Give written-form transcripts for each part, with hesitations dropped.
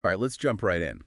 All right, let's jump right in.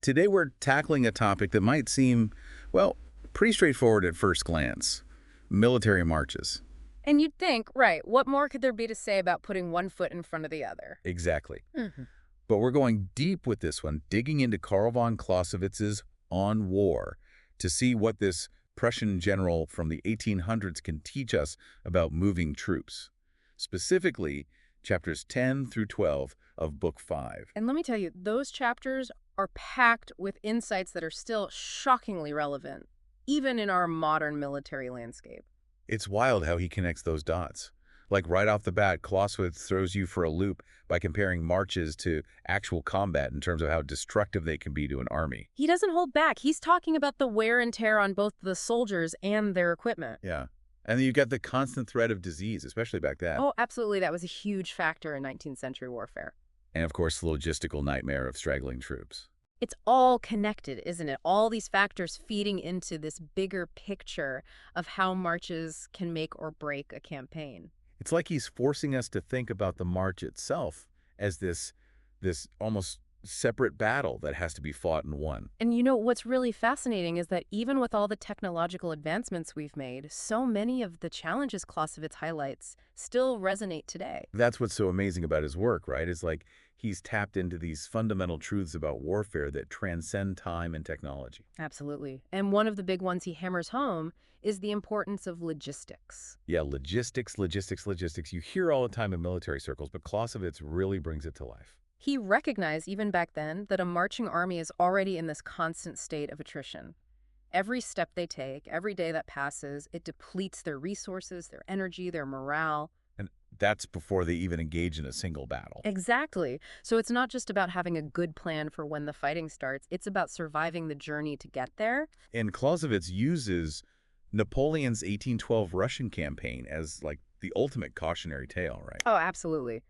Today we're tackling a topic that might seem, well, pretty straightforward at first glance. Military marches. And you'd think, right, what more could there be to say about putting one foot in front of the other? Exactly. Hmm. But we're going deep with this one, digging into Carl von Clausewitz's On War to see what this Prussian general from the 1800s can teach us about moving troops. Specifically, chapters 10 through 12 of Book 5. And let me tell you, those chapters are packed with insights that are still shockingly relevant, even in our modern military landscape. It's wild how he connects those dots. Like right off the bat, Clausewitz throws you for a loop by comparing marches to actual combat in terms of how destructive they can be to an army. He doesn't hold back. He's talking about the wear and tear on both the soldiers and their equipment. Yeah. And then you've got the constant threat of disease, especially back then. Oh, absolutely. That was a huge factor in 19th century warfare. And of course, the logistical nightmare of straggling troops. It's all connected, isn't it? All these factors feeding into this bigger picture of how marches can make or break a campaign. It's like he's forcing us to think about the march itself as this almost separate battle that has to be fought and won. And you know, what's really fascinating is that even with all the technological advancements we've made, so many of the challenges Clausewitz highlights still resonate today. That's what's so amazing about his work, right? Is like he's tapped into these fundamental truths about warfare that transcend time and technology. Absolutely. And one of the big ones he hammers home is the importance of logistics. Yeah, logistics, logistics, logistics. You hear all the time in military circles, but Clausewitz really brings it to life. He recognized, even back then, that a marching army is already in this constant state of attrition. Every step they take, every day that passes, it depletes their resources, their energy, their morale. And that's before they even engage in a single battle. Exactly. So it's not just about having a good plan for when the fighting starts. It's about surviving the journey to get there. And Clausewitz uses Napoleon's 1812 Russian campaign as like the ultimate cautionary tale, right? Oh, absolutely.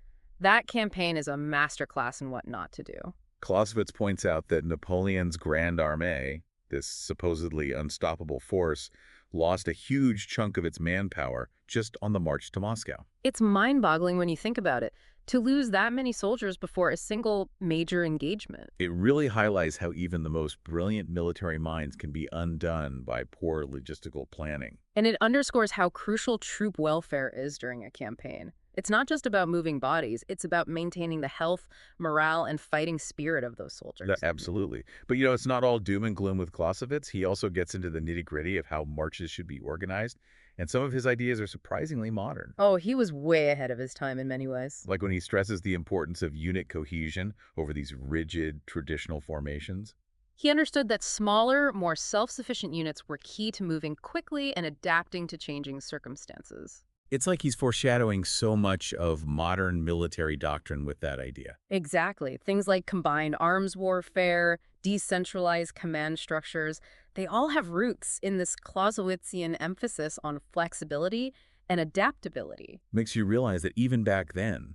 That campaign is a masterclass in what not to do. Clausewitz points out that Napoleon's Grande Armée, this supposedly unstoppable force, lost a huge chunk of its manpower just on the march to Moscow. It's mind-boggling when you think about it, to lose that many soldiers before a single major engagement. It really highlights how even the most brilliant military minds can be undone by poor logistical planning. And it underscores how crucial troop welfare is during a campaign. It's not just about moving bodies, it's about maintaining the health, morale, and fighting spirit of those soldiers. Absolutely. But it's not all doom and gloom with Clausewitz. He also gets into the nitty-gritty of how marches should be organized, and some of his ideas are surprisingly modern. Oh, he was way ahead of his time in many ways. Like when he stresses the importance of unit cohesion over these rigid, traditional formations. He understood that smaller, more self-sufficient units were key to moving quickly and adapting to changing circumstances. It's like he's foreshadowing so much of modern military doctrine with that idea. Exactly. Things like combined arms warfare, decentralized command structures, they all have roots in this Clausewitzian emphasis on flexibility and adaptability. Makes you realize that even back then,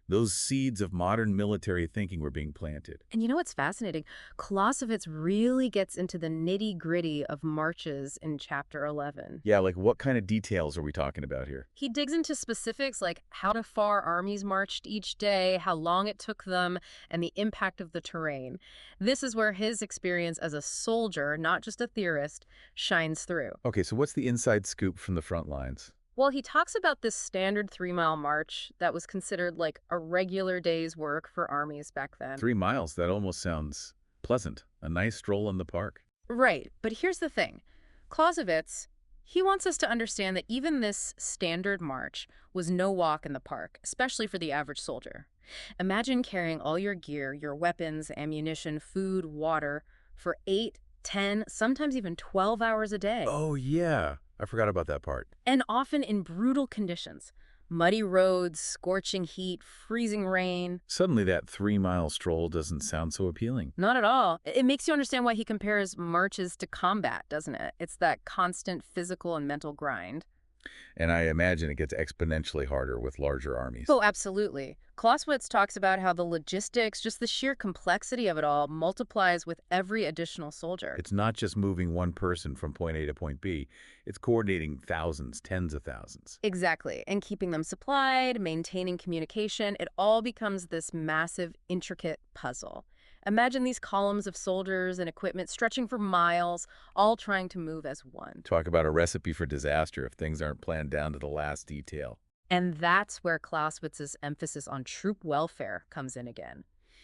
those seeds of modern military thinking were being planted. And you know what's fascinating? Clausewitz really gets into the nitty-gritty of marches in chapter 11. Yeah, like what kind of details are we talking about here? He digs into specifics like how far armies marched each day, how long it took them, and the impact of the terrain. This is where his experience as a soldier, not just a theorist, shines through. Okay, so what's the inside scoop from the front lines? Well, he talks about this standard 3-mile march that was considered like a regular day's work for armies back then. 3 miles, that almost sounds pleasant. A nice stroll in the park. Right, but here's the thing. Clausewitz, he wants us to understand that even this standard march was no walk in the park, especially for the average soldier. Imagine carrying all your gear, your weapons, ammunition, food, water, for 8, 10, sometimes even 12 hours a day. Oh, yeah. I forgot about that part. And often in brutal conditions. Muddy roads, scorching heat, freezing rain. Suddenly that 3-mile stroll doesn't sound so appealing. Not at all. It makes you understand why he compares marches to combat, doesn't it? It's that constant physical and mental grind. And I imagine it gets exponentially harder with larger armies. Oh, absolutely. Clausewitz talks about how the logistics, just the sheer complexity of it all, multiplies with every additional soldier. It's not just moving one person from point A to point B. It's coordinating thousands, tens of thousands. Exactly. And keeping them supplied, maintaining communication, it all becomes this massive, intricate puzzle. Imagine these columns of soldiers and equipment stretching for miles, all trying to move as one. Talk about a recipe for disaster if things aren't planned down to the last detail. And that's where Clausewitz's emphasis on troop welfare comes in again.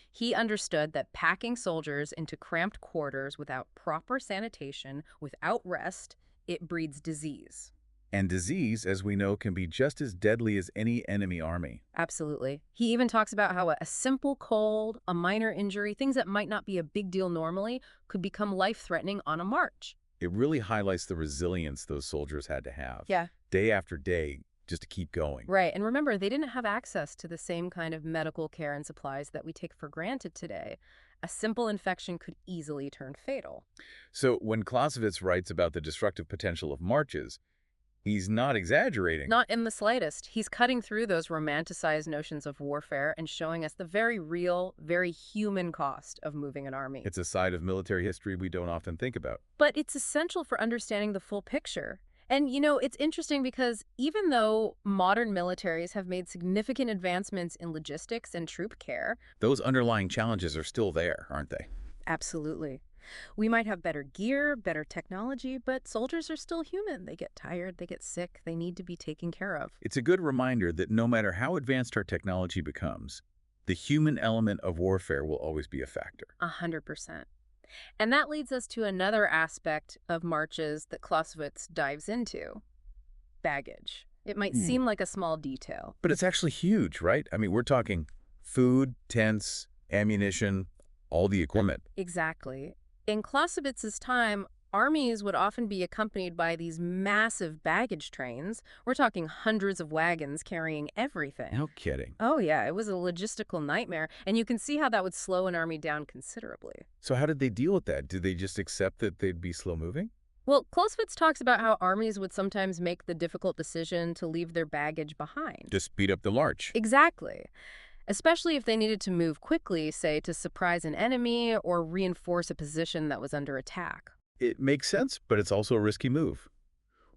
He understood that packing soldiers into cramped quarters without proper sanitation, without rest, it breeds disease. And disease, as we know, can be just as deadly as any enemy army. Absolutely. He even talks about how a simple cold, a minor injury, things that might not be a big deal normally, could become life-threatening on a march. It really highlights the resilience those soldiers had to have. Yeah. Day after day, just to keep going. Right. And remember, they didn't have access to the same kind of medical care and supplies that we take for granted today. A simple infection could easily turn fatal. So when Clausewitz writes about the destructive potential of marches, he's not exaggerating. Not in the slightest. He's cutting through those romanticized notions of warfare and showing us the very real, very human cost of moving an army. It's a side of military history we don't often think about. But it's essential for understanding the full picture. And, it's interesting because even though modern militaries have made significant advancements in logistics and troop care, Those underlying challenges are still there, aren't they? absolutely. We might have better gear, better technology, but soldiers are still human. They get tired, they get sick, they need to be taken care of. It's a good reminder that no matter how advanced our technology becomes, the human element of warfare will always be a factor. 100%. And that leads us to another aspect of marches that Clausewitz dives into: baggage. It might seem like a small detail. But it's actually huge, right? I mean, we're talking food, tents, ammunition, all the equipment. Exactly. In Clausewitz's time, armies would often be accompanied by these massive baggage trains. We're talking hundreds of wagons carrying everything. No kidding. Oh, yeah, it was a logistical nightmare, and you can see how that would slow an army down considerably. So how did they deal with that? Did they just accept that they'd be slow-moving? Well, Clausewitz talks about how armies would sometimes make the difficult decision to leave their baggage behind. To speed up the march. Exactly. Especially if they needed to move quickly, say, to surprise an enemy or reinforce a position that was under attack. It makes sense, but it's also a risky move.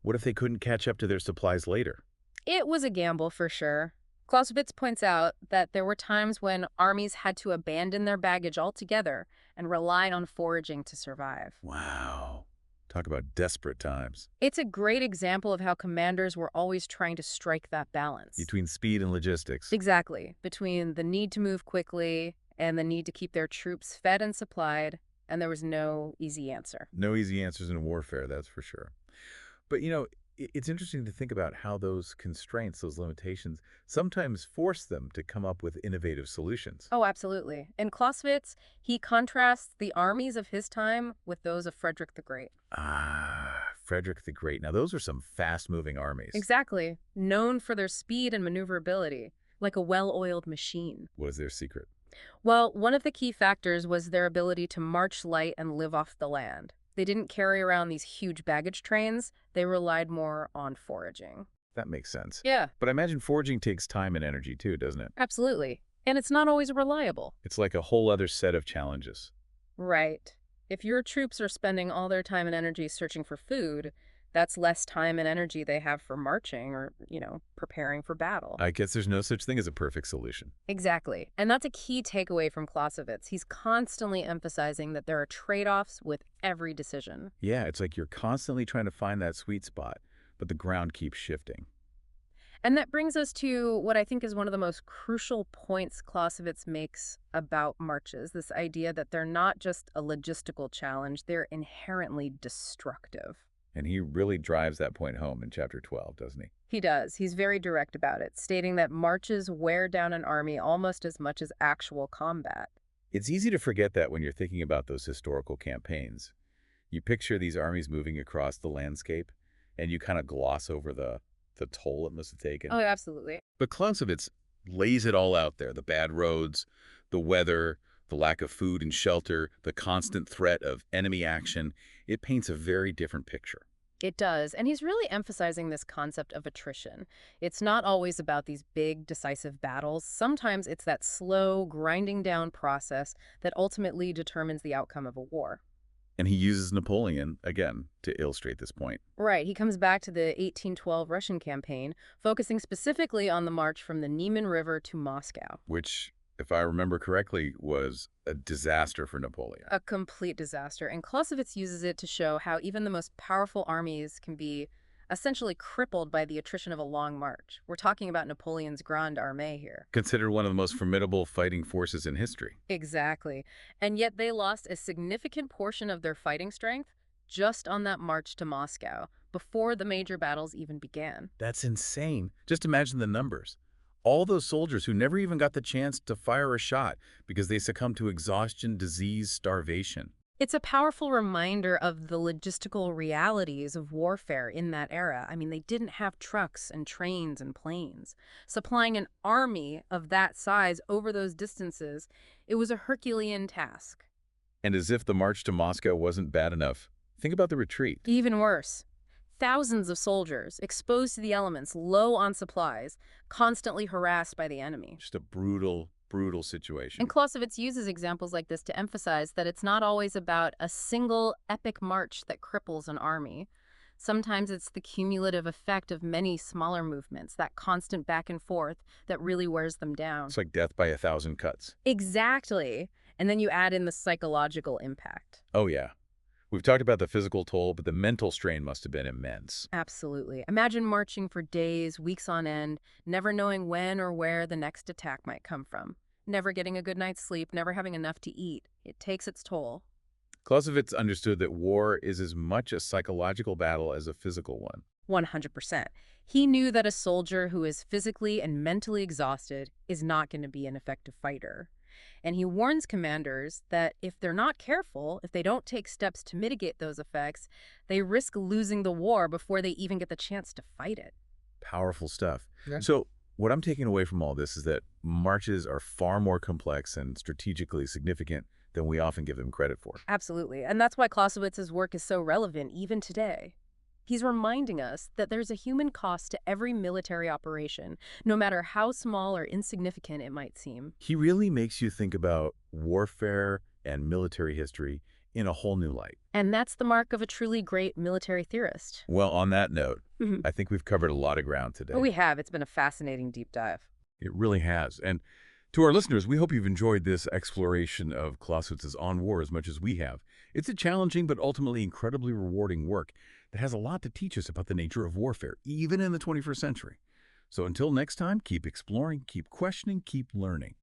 What if they couldn't catch up to their supplies later? It was a gamble for sure. Clausewitz points out that there were times when armies had to abandon their baggage altogether and rely on foraging to survive. Wow. Talk about desperate times. It's a great example of how commanders were always trying to strike that balance. Between speed and logistics. Exactly. Between the need to move quickly and the need to keep their troops fed and supplied, and there was no easy answer. No easy answers in warfare, that's for sure. But, it's interesting to think about how those constraints, those limitations, sometimes force them to come up with innovative solutions. Oh, absolutely. In Clausewitz, he contrasts the armies of his time with those of Frederick the Great. Frederick the Great. Now, those are some fast-moving armies. Exactly. Known for their speed and maneuverability, like a well-oiled machine. What is their secret? Well, one of the key factors was their ability to march light and live off the land. They didn't carry around these huge baggage trains. They relied more on foraging. That makes sense. Yeah, But I imagine foraging takes time and energy too, doesn't it? absolutely. And it's not always reliable. It's like a whole other set of challenges. Right. If your troops are spending all their time and energy searching for food, that's less time and energy they have for marching or, preparing for battle. I guess there's no such thing as a perfect solution. Exactly. And that's a key takeaway from Clausewitz. He's constantly emphasizing that there are trade-offs with every decision. Yeah, it's like you're constantly trying to find that sweet spot, but the ground keeps shifting. And that brings us to what I think is one of the most crucial points Clausewitz makes about marches, this idea that they're not just a logistical challenge, they're inherently destructive. And he really drives that point home in Chapter 12, doesn't he? He does. He's very direct about it, stating that marches wear down an army almost as much as actual combat. It's easy to forget that when you're thinking about those historical campaigns. You picture these armies moving across the landscape, and you kind of gloss over the toll it must have taken. Oh, absolutely. But Clausewitz lays it all out there: the bad roads, the weather, the lack of food and shelter, the constant threat of enemy action. It paints a very different picture. It does, and he's really emphasizing this concept of attrition. It's not always about these big, decisive battles. Sometimes it's that slow, grinding down process that ultimately determines the outcome of a war. And he uses Napoleon, again, to illustrate this point. Right, he comes back to the 1812 Russian campaign, focusing specifically on the march from the Niemen River to Moscow. Which if I remember correctly, was a disaster for Napoleon. A complete disaster. And Clausewitz uses it to show how even the most powerful armies can be essentially crippled by the attrition of a long march. We're talking about Napoleon's Grande Armée here. Considered one of the most formidable fighting forces in history. Exactly. And yet they lost a significant portion of their fighting strength just on that march to Moscow, before the major battles even began. That's insane. Just imagine the numbers. All those soldiers who never even got the chance to fire a shot because they succumbed to exhaustion, disease, starvation. It's a powerful reminder of the logistical realities of warfare in that era. I mean, they didn't have trucks and trains and planes. Supplying an army of that size over those distances, it was a Herculean task. And as if the march to Moscow wasn't bad enough, think about the retreat. Even worse. Thousands of soldiers, exposed to the elements, low on supplies, constantly harassed by the enemy. Just a brutal, brutal situation. And Clausewitz uses examples like this to emphasize that it's not always about a single epic march that cripples an army. Sometimes it's the cumulative effect of many smaller movements, that constant back and forth, that really wears them down. It's like death by 1,000 cuts. Exactly. And then you add in the psychological impact. Oh, yeah. We've talked about the physical toll, but the mental strain must have been immense. Absolutely. Imagine marching for days, weeks on end, never knowing when or where the next attack might come from. Never getting a good night's sleep, never having enough to eat. It takes its toll. Clausewitz understood that war is as much a psychological battle as a physical one. 100%. He knew that a soldier who is physically and mentally exhausted is not going to be an effective fighter. And he warns commanders that if they're not careful, if they don't take steps to mitigate those effects, they risk losing the war before they even get the chance to fight it. Powerful stuff. Yeah. So what I'm taking away from all this is that marches are far more complex and strategically significant than we often give them credit for. Absolutely. And that's why Clausewitz's work is so relevant even today. He's reminding us that there's a human cost to every military operation, no matter how small or insignificant it might seem. He really makes you think about warfare and military history in a whole new light. And that's the mark of a truly great military theorist. Well, on that note, I think we've covered a lot of ground today. We have. It's been a fascinating deep dive. It really has. And to our listeners, we hope you've enjoyed this exploration of Clausewitz's On War as much as we have. It's a challenging but ultimately incredibly rewarding work that has a lot to teach us about the nature of warfare, even in the 21st century. So until next time, keep exploring, keep questioning, keep learning.